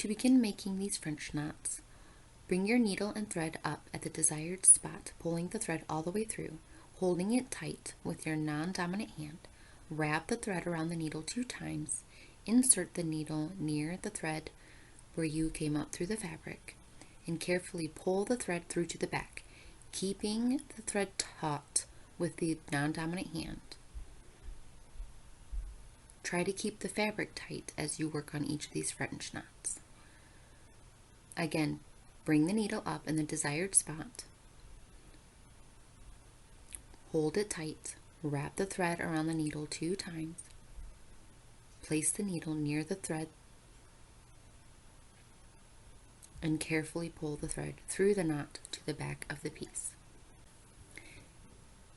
To begin making these French knots, bring your needle and thread up at the desired spot, pulling the thread all the way through, holding it tight with your non-dominant hand. Wrap the thread around the needle 2 times. Insert the needle near the thread where you came up through the fabric, and carefully pull the thread through to the back, keeping the thread taut with the non-dominant hand. Try to keep the fabric tight as you work on each of these French knots. Again, bring the needle up in the desired spot. Hold it tight. Wrap the thread around the needle 2 times. Place the needle near the thread and carefully pull the thread through the knot to the back of the piece.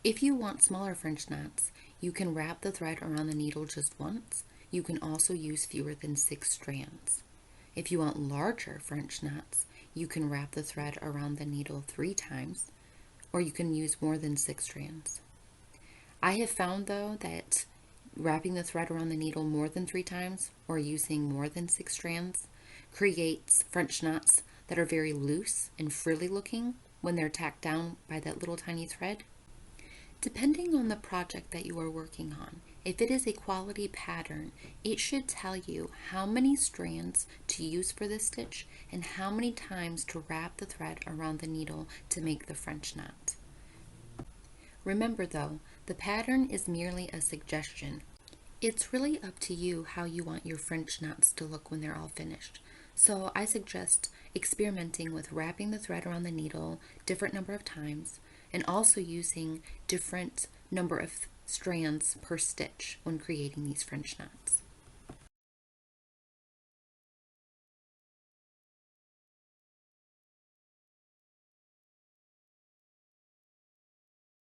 If you want smaller French knots, you can wrap the thread around the needle just once. You can also use fewer than 6 strands. If you want larger French knots, you can wrap the thread around the needle 3 times, or you can use more than 6 strands. I have found though that wrapping the thread around the needle more than 3 times or using more than 6 strands creates French knots that are very loose and frilly looking when they're tacked down by that little tiny thread. Depending on the project that you are working on, if it is a quality pattern, it should tell you how many strands to use for this stitch and how many times to wrap the thread around the needle to make the French knot. Remember though, the pattern is merely a suggestion. It's really up to you how you want your French knots to look when they're all finished. So I suggest experimenting with wrapping the thread around the needle different number of times, and also using different number of strands per stitch when creating these French knots.